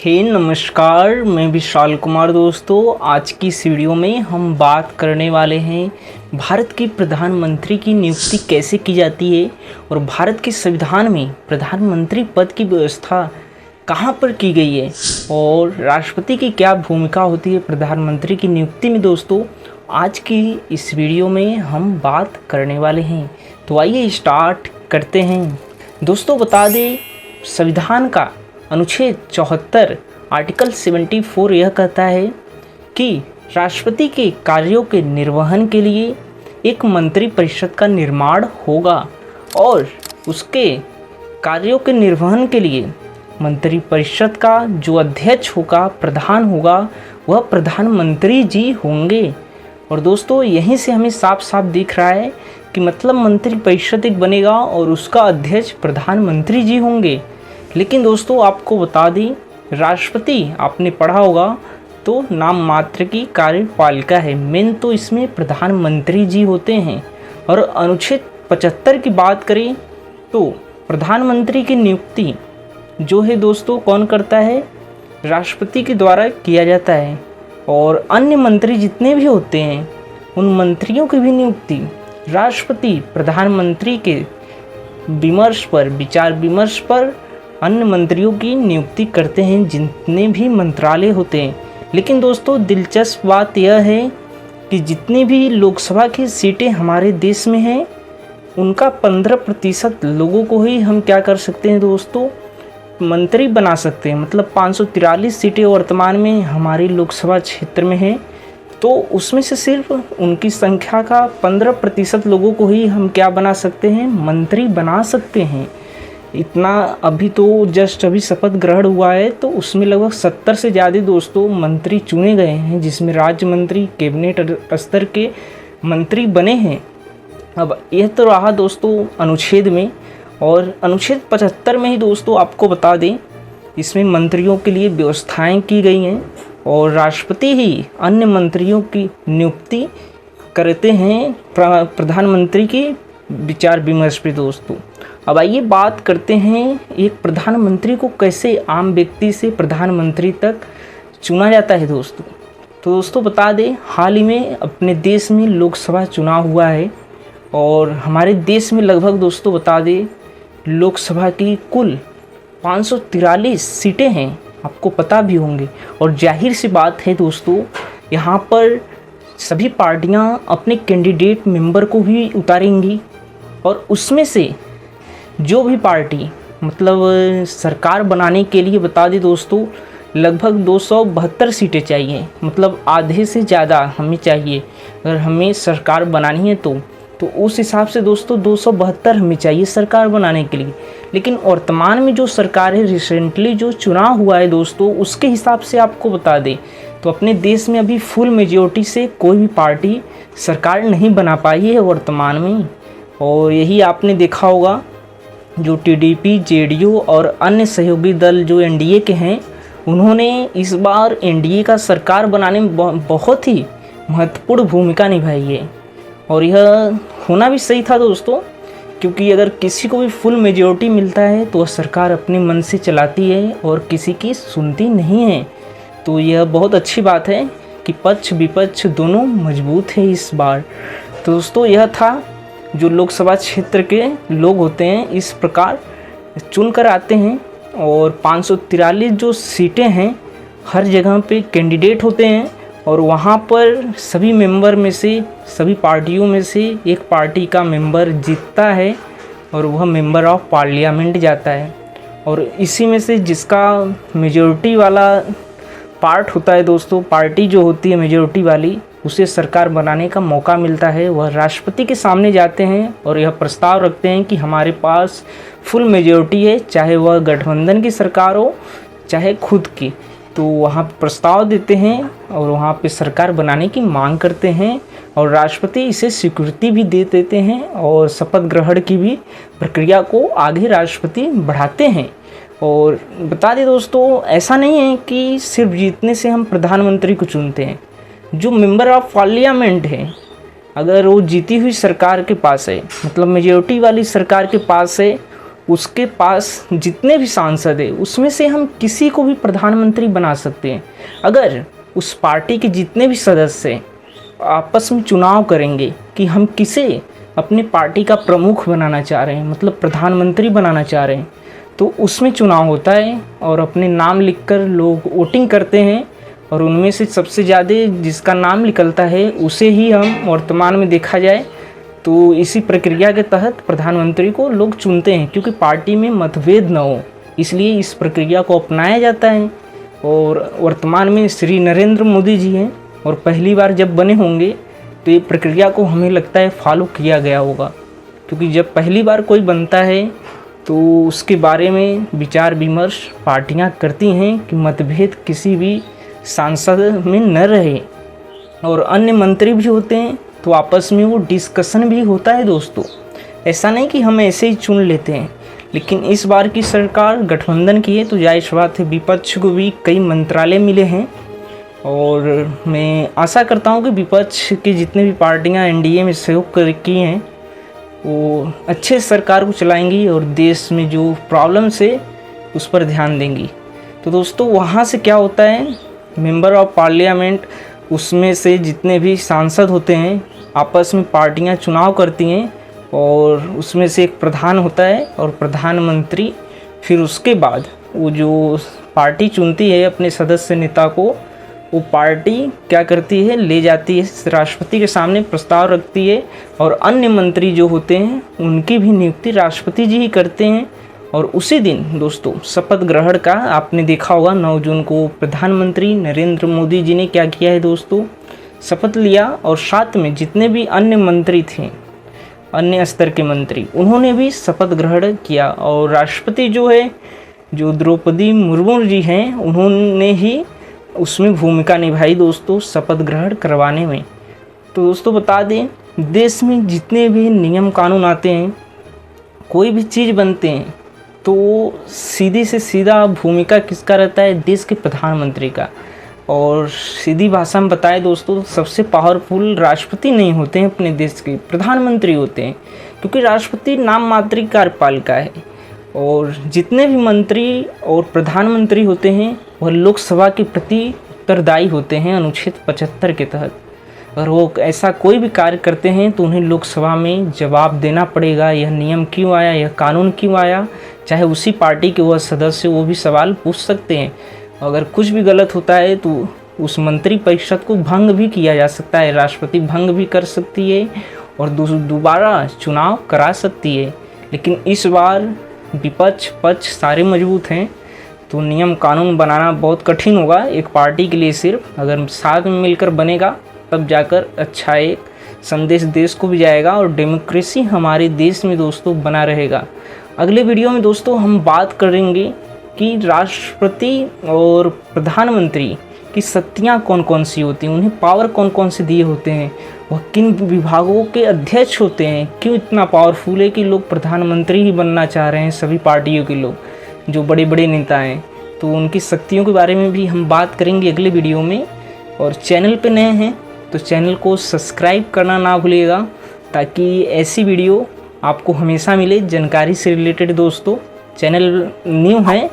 नमस्कार, मैं विशाल कुमार। दोस्तों, आज की इस वीडियो में हम बात करने वाले हैं भारत के प्रधानमंत्री की नियुक्ति कैसे की जाती है और भारत के संविधान में प्रधानमंत्री पद की व्यवस्था कहाँ पर की गई है और राष्ट्रपति की क्या भूमिका होती है प्रधानमंत्री की नियुक्ति में। दोस्तों, आज की इस वीडियो में हम बात करने वाले हैं, तो आइए स्टार्ट करते हैं। दोस्तों, बता दें, संविधान का अनुच्छेद 74 आर्टिकल 74 यह कहता है कि राष्ट्रपति के कार्यों के निर्वहन के लिए एक मंत्री परिषद का निर्माण होगा और उसके कार्यों के निर्वहन के लिए मंत्री परिषद का जो अध्यक्ष होगा, प्रधान होगा, वह प्रधानमंत्री जी होंगे। और दोस्तों, यहीं से हमें साफ साफ दिख रहा है कि मतलब मंत्री परिषद एक बनेगा और उसका अध्यक्ष प्रधानमंत्री जी होंगे। लेकिन दोस्तों, आपको बता दें, राष्ट्रपति आपने पढ़ा होगा तो नाम मात्र की कार्यपालिका है, मेन तो इसमें प्रधानमंत्री जी होते हैं। और अनुच्छेद 75 की बात करें तो प्रधानमंत्री की नियुक्ति जो है दोस्तों कौन करता है? राष्ट्रपति के द्वारा किया जाता है। और अन्य मंत्री जितने भी होते हैं उन मंत्रियों की भी नियुक्ति राष्ट्रपति प्रधानमंत्री के विमर्श पर, विचार विमर्श पर अन्य मंत्रियों की नियुक्ति करते हैं, जितने भी मंत्रालय होते हैं। लेकिन दोस्तों, दिलचस्प बात यह है कि जितनी भी लोकसभा की सीटें हमारे देश में हैं उनका 15% लोगों को ही हम क्या कर सकते हैं दोस्तों, मंत्री बना सकते हैं। मतलब 543 सीटें वर्तमान में हमारी लोकसभा क्षेत्र में हैं, तो उसमें से सिर्फ उनकी संख्या का 15% लोगों को ही हम क्या बना सकते हैं, मंत्री बना सकते हैं। इतना अभी तो जस्ट अभी शपथ ग्रहण हुआ है, तो उसमें लगभग 70 से ज़्यादा दोस्तों मंत्री चुने गए हैं, जिसमें राज्य मंत्री, कैबिनेट स्तर के मंत्री बने हैं। अब यह तो रहा दोस्तों अनुच्छेद में, और अनुच्छेद 75 में ही दोस्तों आपको बता दें, इसमें मंत्रियों के लिए व्यवस्थाएं की गई हैं और राष्ट्रपति ही अन्य मंत्रियों की नियुक्ति करते हैं प्रधानमंत्री की विचार विमर्श पे। दोस्तों, अब आइए बात करते हैं एक प्रधानमंत्री को कैसे आम व्यक्ति से प्रधानमंत्री तक चुना जाता है। दोस्तों, तो दोस्तों बता दें, हाल ही में अपने देश में लोकसभा चुनाव हुआ है और हमारे देश में लगभग दोस्तों बता दें लोकसभा की कुल 543 सीटें हैं, आपको पता भी होंगे। और जाहिर सी बात है दोस्तों, यहाँ पर सभी पार्टियाँ अपने कैंडिडेट मेंबर को भी उतारेंगी और उसमें से जो भी पार्टी मतलब सरकार बनाने के लिए बता दें दोस्तों लगभग 272 सीटें चाहिए, मतलब आधे से ज़्यादा हमें चाहिए। अगर हमें सरकार बनानी है तो उस हिसाब से दोस्तों 272 हमें चाहिए सरकार बनाने के लिए। लेकिन वर्तमान में जो सरकार है, रिसेंटली जो चुनाव हुआ है दोस्तों, उसके हिसाब से आपको बता दें तो अपने देश में अभी फुल मेजॉरिटी से कोई भी पार्टी सरकार नहीं बना पाई है वर्तमान में। और यही आपने देखा होगा, जो टीडीपी, जेडीयू और अन्य सहयोगी दल जो एनडीए के हैं, उन्होंने इस बार एनडीए का सरकार बनाने में बहुत ही महत्वपूर्ण भूमिका निभाई है। और यह होना भी सही था दोस्तों, क्योंकि अगर किसी को भी फुल मेजॉरिटी मिलता है तो वह सरकार अपने मन से चलाती है और किसी की सुनती नहीं है। तो यह बहुत अच्छी बात है कि पक्ष विपक्ष दोनों मजबूत है इस बार। तो दोस्तों, यह था जो लोकसभा क्षेत्र के लोग होते हैं इस प्रकार चुन कर आते हैं और 543 जो सीटें हैं हर जगह पे कैंडिडेट होते हैं और वहाँ पर सभी मेंबर में से, सभी पार्टियों में से एक पार्टी का मेंबर जीतता है और वह मेंबर ऑफ पार्लियामेंट जाता है। और इसी में से जिसका मेजॉरिटी वाला पार्ट होता है दोस्तों, पार्टी जो होती है मेजॉरिटी वाली, उसे सरकार बनाने का मौका मिलता है। वह राष्ट्रपति के सामने जाते हैं और यह प्रस्ताव रखते हैं कि हमारे पास फुल मेजॉरिटी है, चाहे वह गठबंधन की सरकार हो चाहे खुद की। तो वहाँ प्रस्ताव देते हैं और वहाँ पे सरकार बनाने की मांग करते हैं और राष्ट्रपति इसे स्वीकृति भी दे देते हैं और शपथ ग्रहण की भी प्रक्रिया को आगे राष्ट्रपति बढ़ाते हैं। और बता दें दोस्तों, ऐसा नहीं है कि सिर्फ जीतने से हम प्रधानमंत्री को चुनते हैं। जो मेंबर ऑफ पार्लियामेंट है, अगर वो जीती हुई सरकार के पास है, मतलब मेजॉरिटी वाली सरकार के पास है, उसके पास जितने भी सांसद हैं उसमें से हम किसी को भी प्रधानमंत्री बना सकते हैं। अगर उस पार्टी के जितने भी सदस्य आपस में चुनाव करेंगे कि हम किसे अपने पार्टी का प्रमुख बनाना चाह रहे हैं, मतलब प्रधानमंत्री बनाना चाह रहे हैं, तो उसमें चुनाव होता है और अपने नाम लिखकर लोग वोटिंग करते हैं और उनमें से सबसे ज़्यादा जिसका नाम निकलता है उसे ही हम वर्तमान में देखा जाए तो इसी प्रक्रिया के तहत प्रधानमंत्री को लोग चुनते हैं, क्योंकि पार्टी में मतभेद न हो इसलिए इस प्रक्रिया को अपनाया जाता है। और वर्तमान में श्री नरेंद्र मोदी जी हैं और पहली बार जब बने होंगे तो ये प्रक्रिया को हमें लगता है फॉलो किया गया होगा, क्योंकि जब पहली बार कोई बनता है तो उसके बारे में विचार विमर्श पार्टियां करती हैं कि मतभेद किसी भी सांसद में न रहे, और अन्य मंत्री भी होते हैं तो आपस में वो डिस्कशन भी होता है दोस्तों। ऐसा नहीं कि हम ऐसे ही चुन लेते हैं, लेकिन इस बार की सरकार गठबंधन की है तो जाहिर बात है विपक्ष को भी कई मंत्रालय मिले हैं, और मैं आशा करता हूँ कि विपक्ष की जितने भी पार्टियाँ एनडीए में सहयोग की हैं वो अच्छे सरकार को चलाएंगी और देश में जो प्रॉब्लम्स है उस पर ध्यान देंगी। तो दोस्तों वहाँ से क्या होता है, मेंबर ऑफ पार्लियामेंट उसमें से जितने भी सांसद होते हैं आपस में पार्टियां चुनाव करती हैं और उसमें से एक प्रधान होता है और प्रधानमंत्री, फिर उसके बाद वो जो पार्टी चुनती है अपने सदस्य नेता को, वो पार्टी क्या करती है, ले जाती है राष्ट्रपति के सामने प्रस्ताव रखती है और अन्य मंत्री जो होते हैं उनकी भी नियुक्ति राष्ट्रपति जी ही करते हैं। और उसी दिन दोस्तों शपथ ग्रहण का आपने देखा होगा 9 जून को प्रधानमंत्री नरेंद्र मोदी जी ने क्या किया है दोस्तों, शपथ लिया और साथ में जितने भी अन्य मंत्री थे, अन्य स्तर के मंत्री, उन्होंने भी शपथ ग्रहण किया। और राष्ट्रपति जो है, जो द्रौपदी मुर्मू जी हैं, उन्होंने ही उसमें भूमिका निभाई दोस्तों शपथ ग्रहण करवाने में। तो दोस्तों बता दें, देश में जितने भी नियम कानून आते हैं, कोई भी चीज़ बनते हैं, तो सीधी से सीधा भूमिका किसका रहता है, देश के प्रधानमंत्री का। और सीधी भाषा में बताए दोस्तों, सबसे पावरफुल राष्ट्रपति नहीं होते हैं अपने देश के, प्रधानमंत्री होते हैं, क्योंकि राष्ट्रपति नाम मात्र कार्यपालिका है। और जितने भी मंत्री और प्रधानमंत्री होते हैं वह लोकसभा के प्रति उत्तरदायी होते हैं अनुच्छेद 75 के तहत। अगर वो ऐसा कोई भी कार्य करते हैं तो उन्हें लोकसभा में जवाब देना पड़ेगा, यह नियम क्यों आया, यह कानून क्यों आया। चाहे उसी पार्टी के वह सदस्य वो भी सवाल पूछ सकते हैं। अगर कुछ भी गलत होता है तो उस मंत्री परिषद को भंग भी किया जा सकता है, राष्ट्रपति भंग भी कर सकती है और दोबारा चुनाव करा सकती है। लेकिन इस बार विपक्ष पक्ष सारे मजबूत हैं तो नियम कानून बनाना बहुत कठिन होगा एक पार्टी के लिए। सिर्फ अगर साथ में मिलकर बनेगा तब जाकर अच्छा एक संदेश देश को भी जाएगा और डेमोक्रेसी हमारे देश में दोस्तों बना रहेगा। अगले वीडियो में दोस्तों हम बात करेंगे कि राष्ट्रपति और प्रधानमंत्री की शक्तियाँ कौन कौन सी होती हैं, उन्हें पावर कौन कौन से दिए होते हैं, वह किन विभागों के अध्यक्ष होते हैं, क्यों इतना पावरफुल है कि लोग प्रधानमंत्री ही बनना चाह रहे हैं, सभी पार्टियों के लोग जो बड़े बड़े नेता हैं। तो उनकी शक्तियों के बारे में भी हम बात करेंगे अगले वीडियो में। और चैनल पे नए हैं तो चैनल को सब्सक्राइब करना ना भूलिएगा, ताकि ऐसी वीडियो आपको हमेशा मिले जानकारी से रिलेटेड। दोस्तों चैनल न्यू है